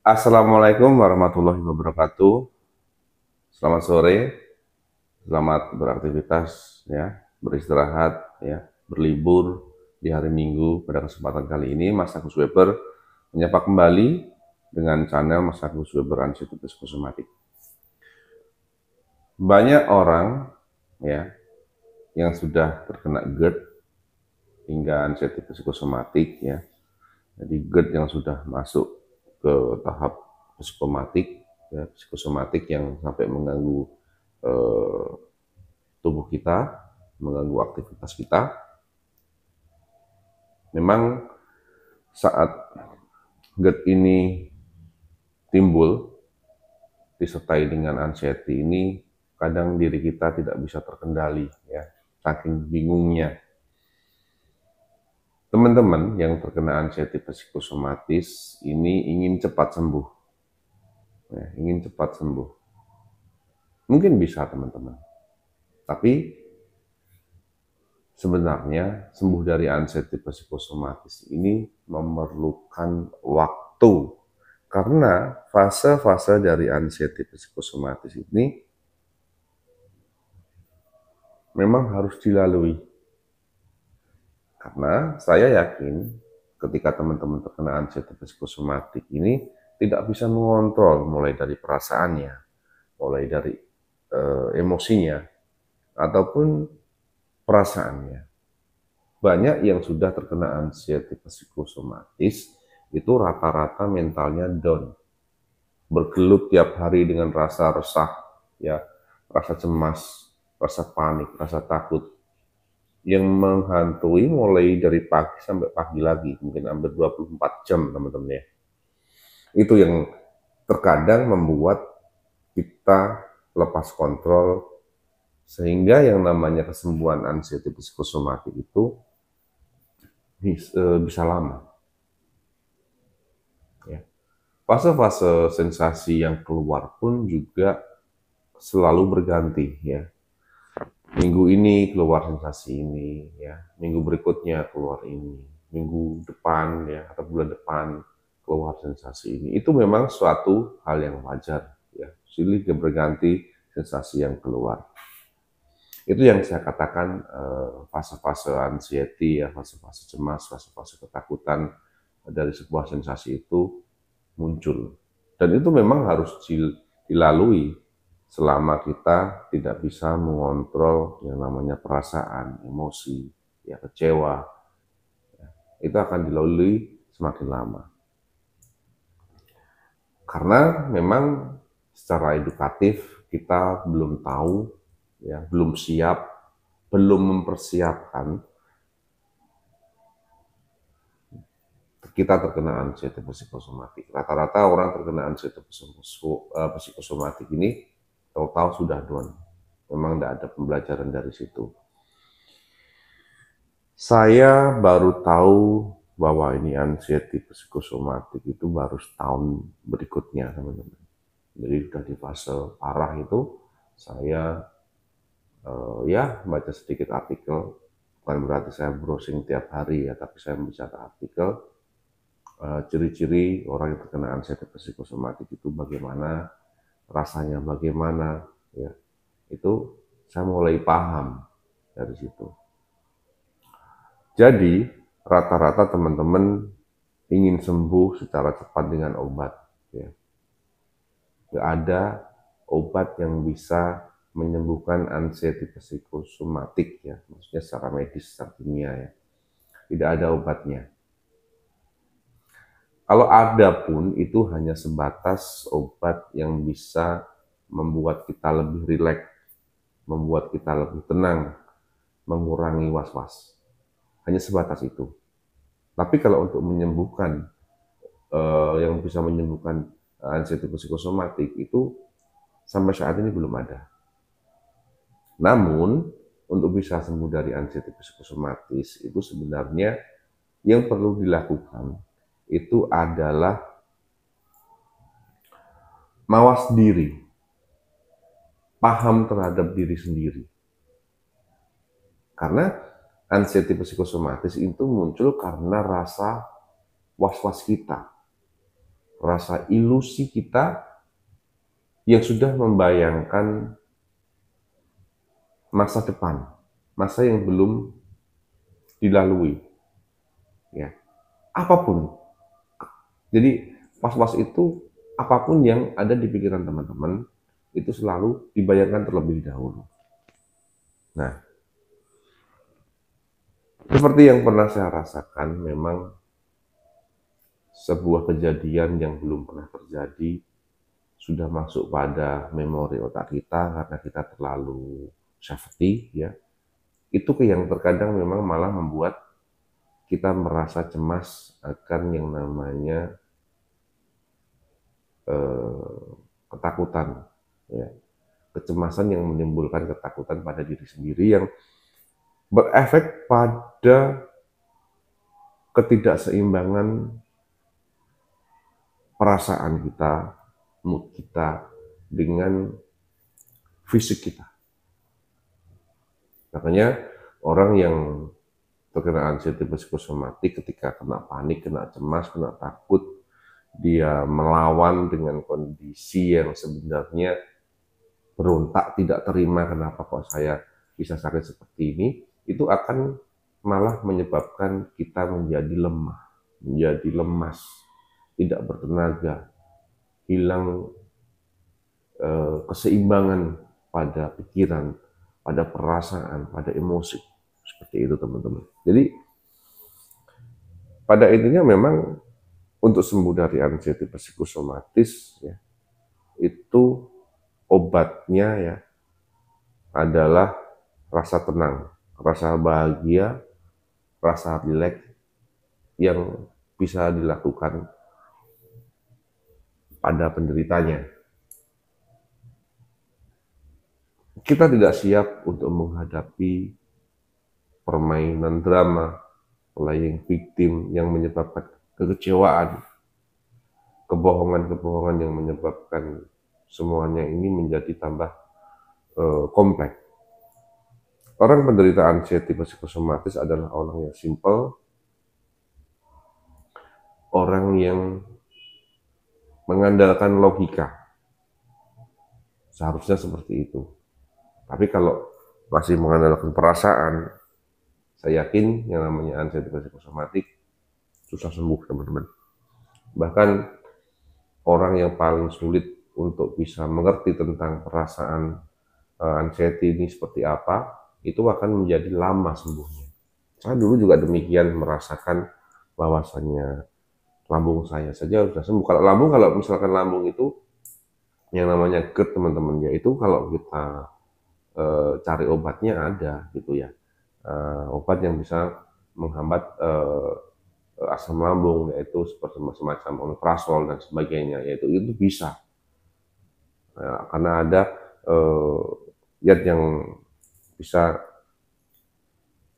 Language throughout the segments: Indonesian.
Assalamualaikum warahmatullahi wabarakatuh. Selamat sore, selamat beraktivitas, ya, beristirahat, ya, berlibur di hari Minggu. Pada kesempatan kali ini, Mas Agus Weber menyapa kembali dengan channel Mas Agus Weber Ansieti Psikosomatik. Banyak orang, ya, yang sudah terkena GERD hingga anxiety psikosomatik, ya. Jadi GERD yang sudah masuk ke tahap psikomatik, ya, psikosomatik yang sampai mengganggu eh, tubuh kita, mengganggu aktivitas kita. Memang saat GERD ini timbul disertai dengan anxiety ini, kadang diri kita tidak bisa terkendali, ya, saking bingungnya. Teman-teman yang terkena anxiety psikosomatis ini ingin cepat sembuh, ya, ingin cepat sembuh. Mungkin bisa teman-teman, tapi sebenarnya sembuh dari anxiety psikosomatis ini memerlukan waktu, karena fase-fase dari anxiety psikosomatis ini memang harus dilalui. Karena saya yakin ketika teman-teman terkena anxiety psikosomatik ini tidak bisa mengontrol mulai dari perasaannya, mulai dari emosinya, ataupun perasaannya. Banyak yang sudah terkena anxiety psikosomatis itu rata-rata mentalnya down, bergelut tiap hari dengan rasa resah, ya, rasa cemas, rasa panik, rasa takut, yang menghantui mulai dari pagi sampai pagi lagi, mungkin hampir 24 jam teman-teman, ya. Itu yang terkadang membuat kita lepas kontrol, sehingga yang namanya kesembuhan anxiety psikosomatik itu bisa lama. Ya. Fase-fase sensasi yang keluar pun juga selalu berganti, ya. Minggu ini keluar sensasi ini, ya. Minggu berikutnya keluar ini, minggu depan, ya, atau bulan depan keluar sensasi ini. Itu memang suatu hal yang wajar, ya. Silih berganti sensasi yang keluar. Itu yang saya katakan fase-fase anxiety, ya, fase-fase cemas, fase-fase ketakutan dari sebuah sensasi itu muncul. Dan itu memang harus dilalui selama kita tidak bisa mengontrol yang namanya perasaan, emosi, ya, kecewa. Ya, itu akan dilalui semakin lama. Karena memang secara edukatif kita belum tahu, ya, belum siap, belum mempersiapkan kita terkena anxiety psikosomatik. Rata-rata orang terkena anxiety psikosomatik ini tahu-tahu sudah down. Memang tidak ada pembelajaran dari situ. Saya baru tahu bahwa ini anxiety psikosomatik itu baru setahun berikutnya, teman-teman. Jadi sudah di fase parah itu, saya ya baca sedikit artikel. Bukan berarti saya browsing tiap hari, ya, tapi saya membaca artikel. Ciri-ciri orang yang terkena anxiety psikosomatik itu bagaimana, rasanya bagaimana, ya, itu saya mulai paham dari situ. Jadi rata-rata teman-teman ingin sembuh secara cepat dengan obat, ya. Gak ada obat yang bisa menyembuhkan anxiety psikosomatik, ya, maksudnya secara medis, secara kimia, ya. Tidak ada obatnya. Kalau ada pun itu hanya sebatas obat yang bisa membuat kita lebih rileks, membuat kita lebih tenang, mengurangi was-was. Hanya sebatas itu. Tapi kalau untuk menyembuhkan, yang bisa menyembuhkan anxiety psikosomatik itu sampai saat ini belum ada. Namun, untuk bisa sembuh dari anxiety psikosomatis itu sebenarnya yang perlu dilakukan itu adalah mawas diri, paham terhadap diri sendiri. Karena anxiety psikosomatis itu muncul karena rasa was-was kita. rasa ilusi kita yang sudah membayangkan masa depan, masa yang belum dilalui, ya. Apapun. Jadi was-was itu apapun yang ada di pikiran teman-teman itu selalu dibayangkan terlebih dahulu. Nah, seperti yang pernah saya rasakan, memang sebuah kejadian yang belum pernah terjadi sudah masuk pada memori otak kita karena kita terlalu safety, ya. Itu yang terkadang memang malah membuat kita merasa cemas akan yang namanya ketakutan, ya. Kecemasan yang menimbulkan ketakutan pada diri sendiri yang berefek pada ketidakseimbangan perasaan kita, mood kita dengan fisik kita. Makanya orang yang terkena anxiety psikosomatik ketika kena panik, kena cemas, kena takut, dia melawan dengan kondisi yang sebenarnya berontak, tidak terima kenapa kok saya bisa sakit seperti ini, itu akan malah menyebabkan kita menjadi lemah, menjadi lemas, tidak bertenaga, hilang keseimbangan pada pikiran, pada perasaan, pada emosi. Seperti itu teman-teman. Jadi pada intinya memang untuk sembuh dari anxiety psikosomatis, ya, itu obatnya, ya, adalah rasa tenang, rasa bahagia, rasa rileks yang bisa dilakukan pada penderitanya. Kita tidak siap untuk menghadapi permainan drama, playing victim yang menyebabkan kekecewaan, kebohongan-kebohongan yang menyebabkan semuanya ini menjadi tambah kompleks. Orang penderita anxiety psikosomatis adalah orang yang simple, orang yang mengandalkan logika. Seharusnya seperti itu. Tapi kalau masih mengandalkan perasaan, saya yakin yang namanya anxiety psikosomatik susah sembuh, teman-teman. Bahkan orang yang paling sulit untuk bisa mengerti tentang perasaan anxiety ini seperti apa, itu akan menjadi lama sembuhnya. Saya dulu juga demikian, merasakan bahwasannya lambung saya saja sudah sembuh. Kalau misalkan lambung itu yang namanya GERD, teman-teman, ya, itu kalau kita cari obatnya ada gitu, ya. Obat yang bisa menghambat asam lambung, yaitu seperti semacam omeprazol dan sebagainya, yaitu itu bisa. Karena ada zat yang bisa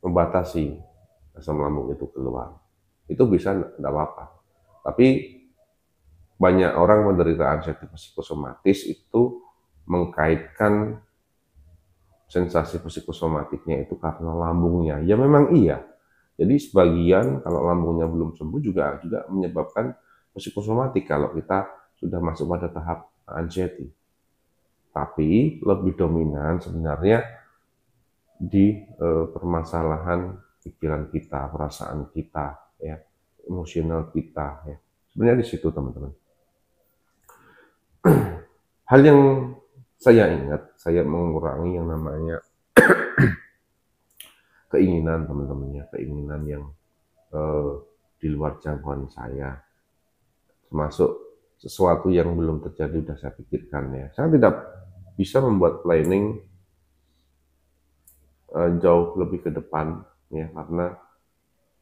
membatasi asam lambung itu keluar. Itu bisa, tidak apa-apa. Tapi banyak orang menderita anxiety psikosomatis itu mengkaitkan sensasi psikosomatiknya itu karena lambungnya. Ya memang iya. Jadi sebagian kalau lambungnya belum sembuh juga menyebabkan psikosomatik kalau kita sudah masuk pada tahap anxiety. Tapi lebih dominan sebenarnya di permasalahan pikiran kita, perasaan kita, ya, emosional kita, ya. Sebenarnya di situ, teman-teman. Hal yang saya ingat, saya mengurangi yang namanya keinginan, teman-teman, ya, keinginan yang di luar jangkauan saya, termasuk sesuatu yang belum terjadi sudah saya pikirkan, ya. Saya tidak bisa membuat planning jauh lebih ke depan, ya, karena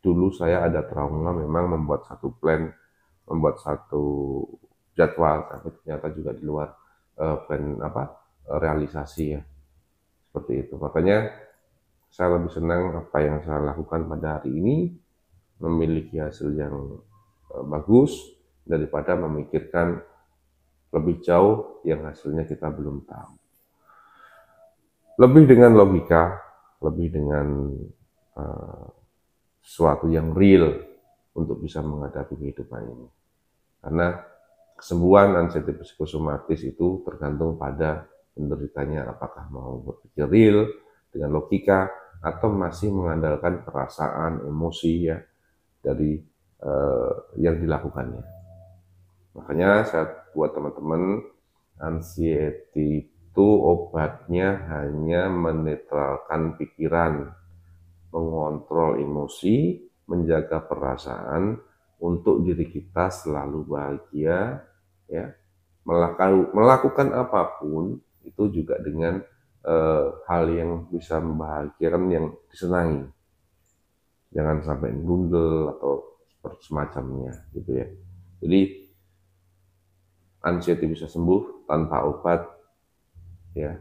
dulu saya ada trauma memang membuat satu plan, membuat satu jadwal, tapi ternyata juga di luar plan realisasi, ya, seperti itu. Makanya saya lebih senang apa yang saya lakukan pada hari ini, memiliki hasil yang bagus daripada memikirkan lebih jauh yang hasilnya kita belum tahu. Lebih dengan logika, lebih dengan sesuatu yang real untuk bisa menghadapi kehidupan ini. Karena kesembuhan anxiety psikosomatis itu tergantung pada penderitanya, apakah mau berpikir real dengan logika atau masih mengandalkan perasaan, emosi ya dari yang dilakukannya. Makanya saya buat teman-teman, anxiety itu obatnya hanya menetralkan pikiran, mengontrol emosi, menjaga perasaan untuk diri kita selalu bahagia, ya, melakukan apapun itu juga dengan hal yang bisa membahagiakan, yang disenangi. Jangan sampai gundel atau semacamnya gitu ya. Jadi anxiety bisa sembuh tanpa obat ya.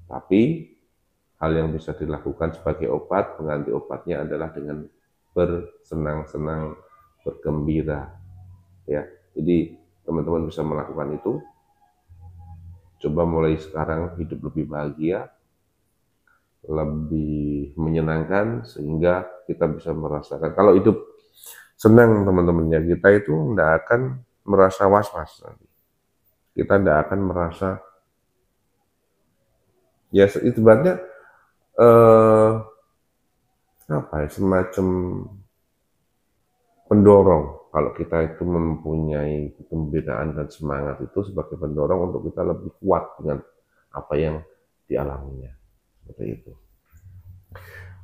Tapi hal yang bisa dilakukan sebagai obat, pengganti obatnya adalah dengan bersenang-senang, bergembira ya. Jadi teman-teman bisa melakukan itu. Coba mulai sekarang hidup lebih bahagia, lebih menyenangkan, sehingga kita bisa merasakan kalau hidup senang teman-temannya, kita itu tidak akan merasa was-was nanti. Kita tidak akan merasa ya ibaratnya apa ya, semacam pendorong. Kalau kita itu mempunyai kegembiraan dan semangat itu sebagai pendorong untuk kita lebih kuat dengan apa yang dialaminya. Seperti itu.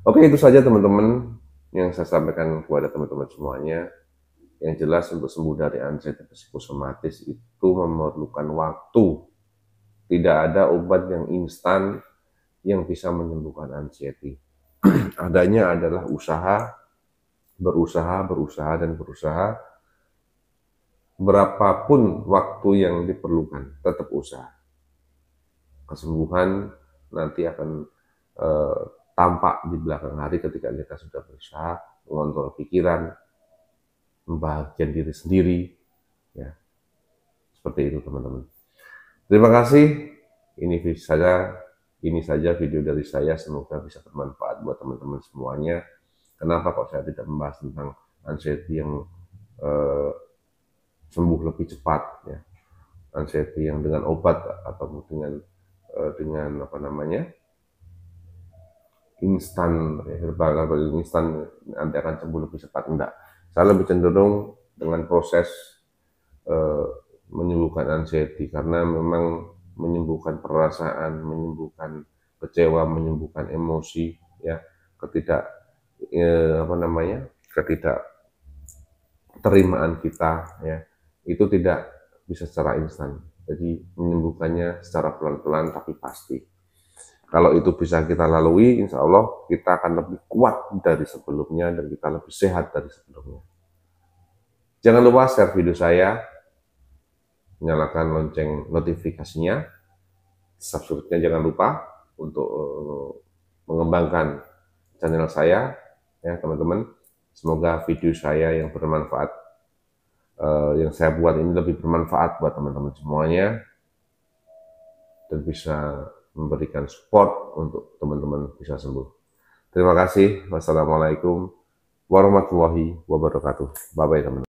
Oke, itu saja teman-teman yang saya sampaikan kepada teman-teman semuanya. Yang jelas untuk sembuh dari anxiety psikosomatis itu memerlukan waktu. Tidak ada obat yang instan yang bisa menyembuhkan anxiety. Adanya adalah usaha, berusaha, dan berusaha. Berapapun waktu yang diperlukan, tetap usaha. Kesembuhan nanti akan tampak di belakang hari ketika kita sudah berusaha mengontrol pikiran, membahagiakan diri sendiri, ya. Seperti itu teman-teman. Terima kasih. Ini saja video dari saya. Semoga bisa bermanfaat buat teman-teman semuanya. Kenapa kok saya tidak membahas tentang anxiety yang sembuh lebih cepat, ya? Anxiety yang dengan obat atau dengan apa namanya, instan, herbal instan nanti akan sembuh lebih cepat. Enggak, saya lebih cenderung dengan proses menyembuhkan anxiety, karena memang menyembuhkan perasaan, menyembuhkan kecewa, menyembuhkan emosi, ya, ketidakterimaan kita, ya, itu tidak bisa secara instan. Jadi menyembuhkannya secara pelan-pelan tapi pasti. Kalau itu bisa kita lalui, insya Allah kita akan lebih kuat dari sebelumnya dan kita lebih sehat dari sebelumnya. Jangan lupa share video saya, nyalakan lonceng notifikasinya, subscribe-nya jangan lupa untuk mengembangkan channel saya, ya teman-teman. Semoga video saya yang bermanfaat, yang saya buat ini lebih bermanfaat buat teman-teman semuanya dan bisa memberikan support untuk teman-teman bisa sembuh. Terima kasih. Wassalamualaikum warahmatullahi wabarakatuh. Bye-bye teman-teman.